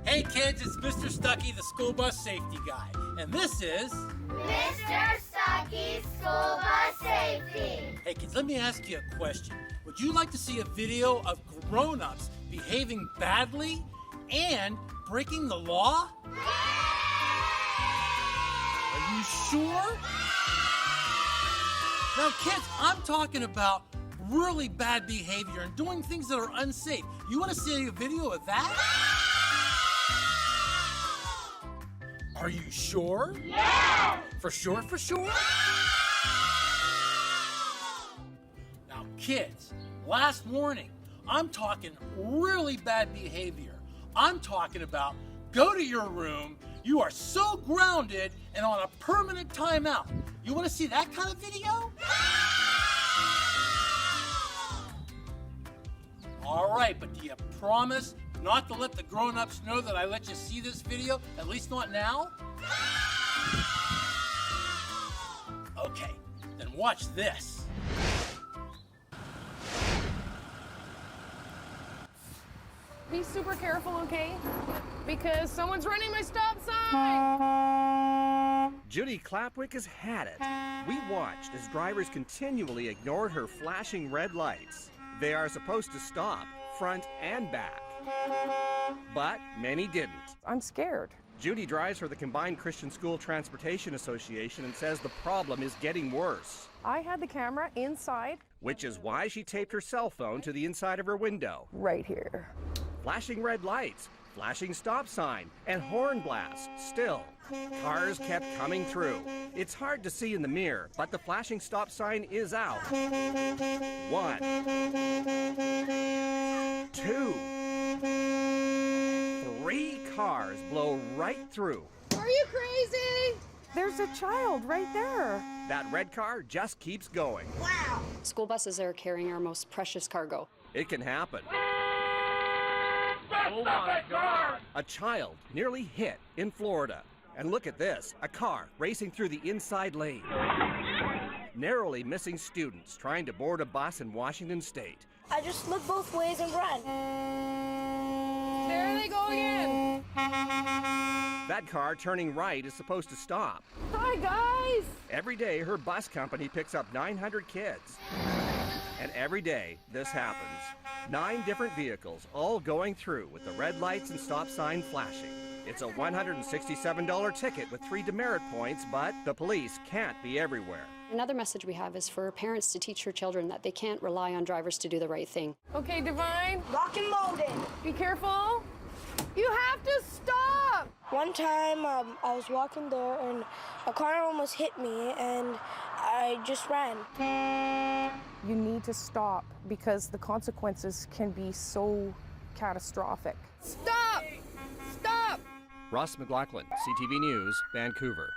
Hey kids, it's Mr. Stuckey, the school bus safety guy. And this is... Mr. Stuckey's School Bus Safety. Hey kids, let me ask you a question. Would you like to see a video of grown-ups behaving badly and breaking the law? Are you sure? Now kids, I'm talking about really bad behavior and doing things that are unsafe. You want to see a video of that? Are you sure? Yeah! For sure, for sure? Now kids, last warning, I'm talking really bad behavior. I'm talking about go to your room, you are so grounded and on a permanent timeout. You want to see that kind of video? All right, but do you promise not to let the grown-ups know that I let you see this video? At least not now? Okay, then watch this. Be super careful, okay? Because someone's running my stop sign! Judy Clapwick has had it. We watched as drivers continually ignored her flashing red lights. They are supposed to stop, front and back. But many didn't. I'm scared. Judy drives for the Combined Christian School Transportation Association and says the problem is getting worse. I had the camera inside. Which is why she taped her cell phone to the inside of her window. Right here. Flashing red lights, flashing stop sign, and horn blast. Still, cars kept coming through. It's hard to see in the mirror, but the flashing stop sign is out. 1, 2, 3 cars blow right through. Are you crazy? There's a child right there. That red car just keeps going. Wow. School buses are carrying our most precious cargo. It can happen. Oh my God! A child nearly hit in Florida. And look at this, a car racing through the inside lane. Narrowly missing students trying to board a bus in Washington State. I just look both ways and run. There they go again. That car turning right is supposed to stop. Hi, guys. Every day, her bus company picks up 900 kids. And every day, this happens. 9 different vehicles, all going through with the red lights and stop sign flashing. It's a $167 ticket with 3 demerit points, but the police can't be everywhere. Another message we have is for parents to teach their children that they can't rely on drivers to do the right thing. Okay, Divine. Lock and loaded. Be careful. You have to stop. One time, I was walking there and a car almost hit me and I just ran. You need to stop because the consequences can be so catastrophic. Stop! Stop! Ross McLaughlin, CTV News, Vancouver.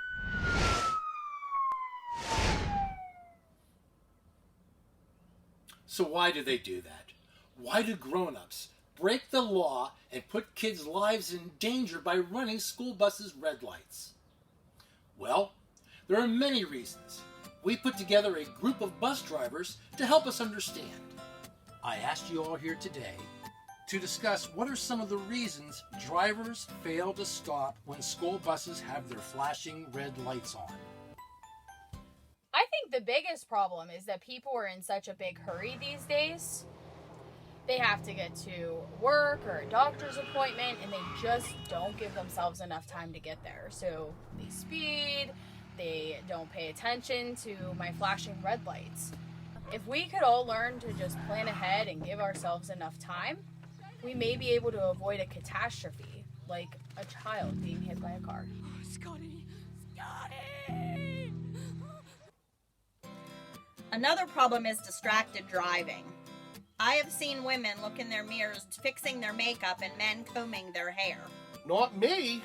So why do they do that? Why do grown-ups break the law and put kids' lives in danger by running school buses' red lights? Well, there are many reasons. We put together a group of bus drivers to help us understand. I asked you all here today to discuss what are some of the reasons drivers fail to stop when school buses have their flashing red lights on. I think the biggest problem is that people are in such a big hurry these days. They have to get to work or a doctor's appointment and they just don't give themselves enough time to get there. So they speed, they don't pay attention to my flashing red lights. If we could all learn to just plan ahead and give ourselves enough time, we may be able to avoid a catastrophe, like a child being hit by a car. Scotty! Another problem is distracted driving. I have seen women look in their mirrors fixing their makeup and men combing their hair. Not me.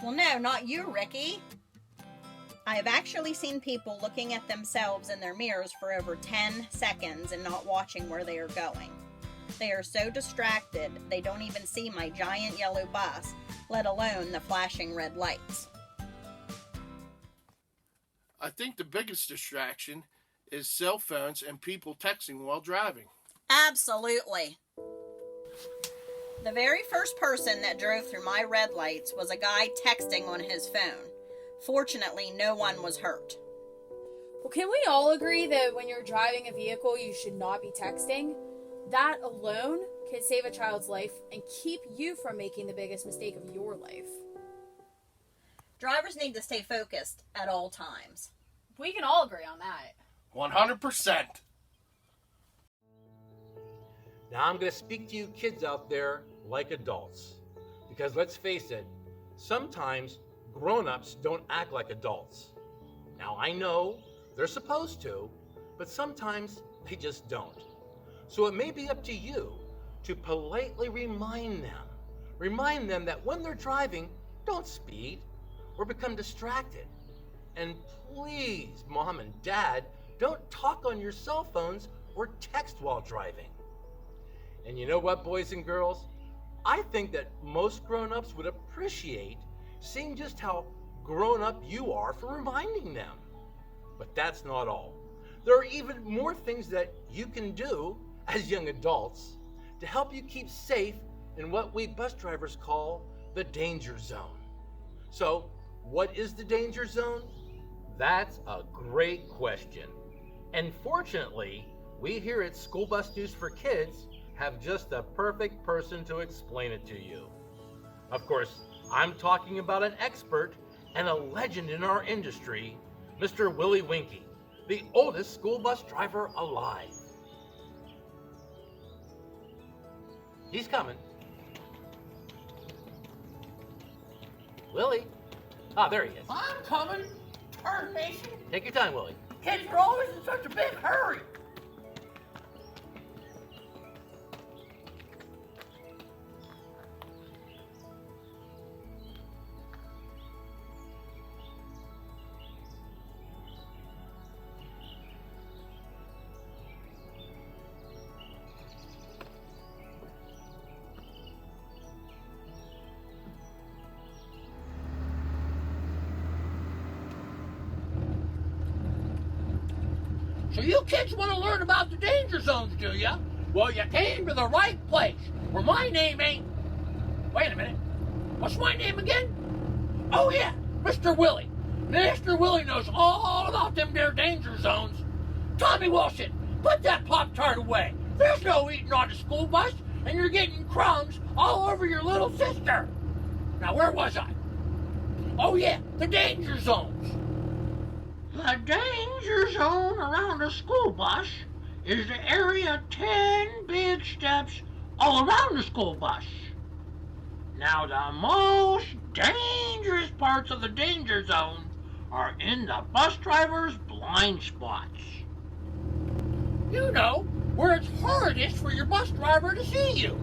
Well, no, not you, Ricky. I have actually seen people looking at themselves in their mirrors for over 10 seconds and not watching where they are going. They are so distracted, they don't even see my giant yellow bus, let alone the flashing red lights. I think the biggest distraction is cell phones and people texting while driving. Absolutely. The very first person that drove through my red lights was a guy texting on his phone. Fortunately, no one was hurt. Well, can we all agree that when you're driving a vehicle, you should not be texting? That alone can save a child's life and keep you from making the biggest mistake of your life. Drivers need to stay focused at all times. We can all agree on that. 100%. Now I'm going to speak to you kids out there like adults. Because let's face it, sometimes grown-ups don't act like adults. Now I know they're supposed to, but sometimes they just don't. So it may be up to you to politely remind them that when they're driving, don't speed or become distracted. And please, Mom and Dad, don't talk on your cell phones or text while driving. And you know what, boys and girls? I think that most grown-ups would appreciate seeing just how grown up you are for reminding them. But that's not all. There are even more things that you can do as young adults to help you keep safe in what we bus drivers call the danger zone. So, what is the danger zone? That's a great question. And fortunately, we here at School Bus News for Kids have just the perfect person to explain it to you. Of course, I'm talking about an expert and a legend in our industry, Mr. Willie Winkie, the oldest school bus driver alive. He's coming. Willie. Ah, there he is. I'm coming. Turn nation. Take your time, Willie. Kids are always in such a big hurry. So you kids want to learn about the danger zones, do ya? Well, you came to the right place, where my name ain't... Wait a minute. What's my name again? Oh, yeah, Mr. Willie. Mr. Willie knows all about them there danger zones. Tommy Wilson, put that Pop-Tart away. There's no eating on the school bus, and you're getting crumbs all over your little sister. Now, where was I? Oh, yeah, the danger zones. The danger zone around a school bus is the area 10 big steps all around the school bus. Now, the most dangerous parts of the danger zone are in the bus driver's blind spots. You know, where it's hardest for your bus driver to see you.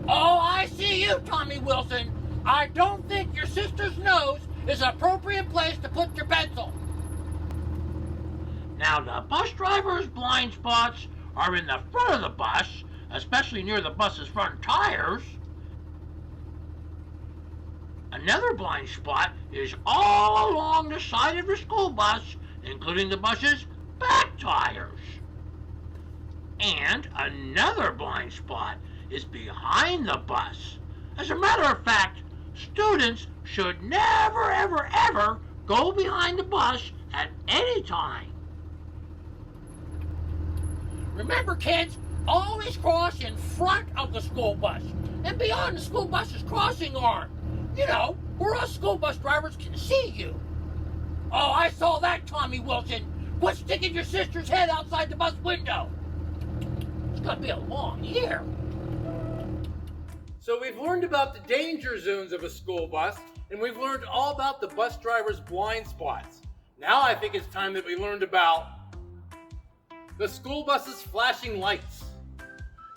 Oh, I see you, Tommy Wilson. I don't think your sister's nose is an appropriate place to put your pencil. Now, the bus driver's blind spots are in the front of the bus, especially near the bus's front tires. Another blind spot is all along the side of the school bus, including the bus's back tires. And another blind spot is behind the bus. As a matter of fact, students should never, ever, ever go behind the bus at any time. Remember, kids, always cross in front of the school bus and beyond the school bus's crossing arm. You know, where us school bus drivers can see you. Oh, I saw that, Tommy Wilson. Quit sticking your sister's head outside the bus window. It's gonna be a long year. So we've learned about the danger zones of a school bus, and we've learned all about the bus driver's blind spots. Now I think it's time that we learned about the school bus's flashing lights.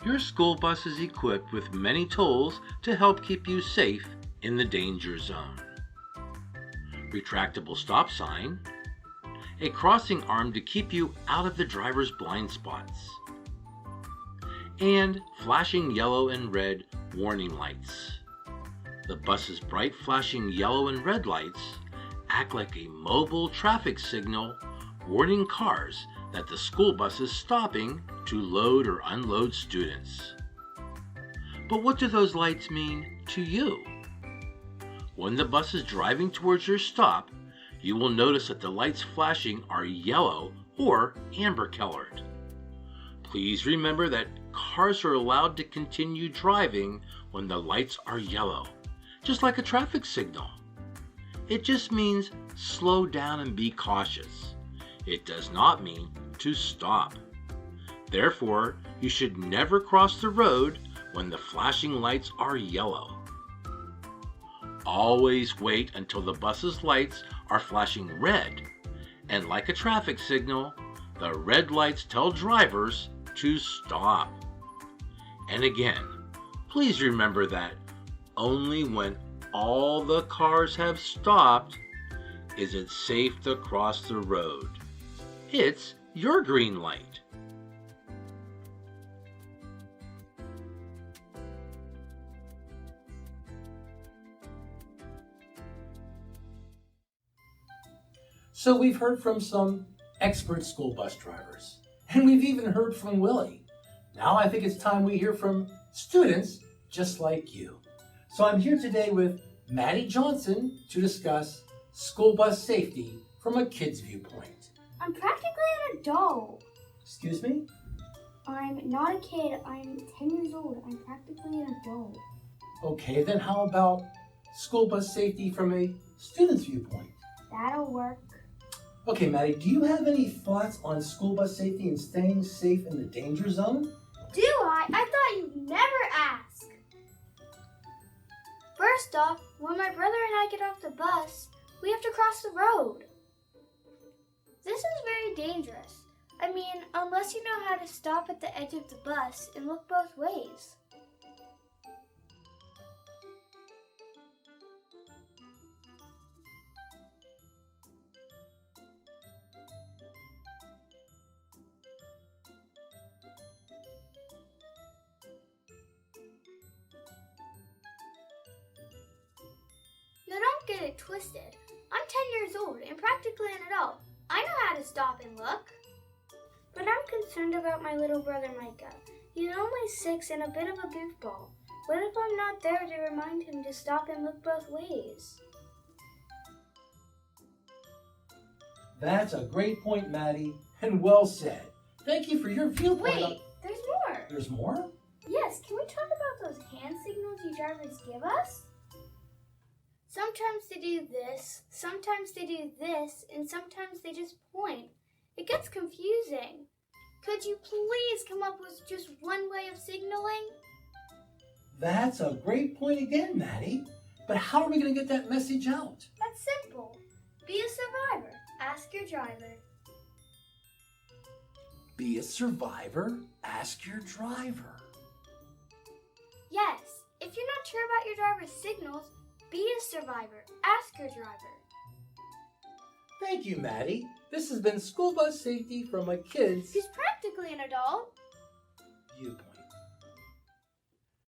Your school bus is equipped with many tools to help keep you safe in the danger zone. Retractable stop sign, a crossing arm to keep you out of the driver's blind spots, and flashing yellow and red warning lights. The bus's bright flashing yellow and red lights act like a mobile traffic signal warning cars that the school bus is stopping to load or unload students. But what do those lights mean to you? When the bus is driving towards your stop, you will notice that the lights flashing are yellow or amber colored. Please remember that cars are allowed to continue driving when the lights are yellow, just like a traffic signal. It just means slow down and be cautious. It does not mean to stop. Therefore, you should never cross the road when the flashing lights are yellow. Always wait until the bus's lights are flashing red, and like a traffic signal, the red lights tell drivers to stop. And again, please remember that only when all the cars have stopped is it safe to cross the road. It's your green light. So we've heard from some expert school bus drivers, and we've even heard from Willie. Now I think it's time we hear from students just like you. So I'm here today with Maddie Johnson to discuss school bus safety from a kid's viewpoint. I'm practically an adult. Excuse me? I'm not a kid. I'm 10 years old. I'm practically an adult. Okay, then how about school bus safety from a student's viewpoint? That'll work. Okay, Maddie, do you have any thoughts on school bus safety and staying safe in the danger zone? Do I? I thought you'd never ask. First off, when my brother and I get off the bus, we have to cross the road. This is very dangerous. I mean, unless you know how to stop at the edge of the bus and look both ways. Now don't get it twisted. I'm 10 years old and practically an adult. I know how to stop and look. But I'm concerned about my little brother Micah. He's only 6 and a bit of a goofball. What if I'm not there to remind him to stop and look both ways? That's a great point, Maddie, and well said. Thank you for your viewpoint. Wait, there's more. There's more? Yes, can we talk about those hand signals you drivers give us? Sometimes they do this, sometimes they do this, and sometimes they just point. It gets confusing. Could you please come up with just one way of signaling? That's a great point again, Maddie. But how are we going to get that message out? That's simple. Be a survivor. Ask your driver. Be a survivor. Ask your driver. Yes, if you're not sure about your driver's signals, be a survivor. Ask your driver. Thank you, Maddie. This has been School Bus Safety from a kid's He's practically an adult. viewpoint.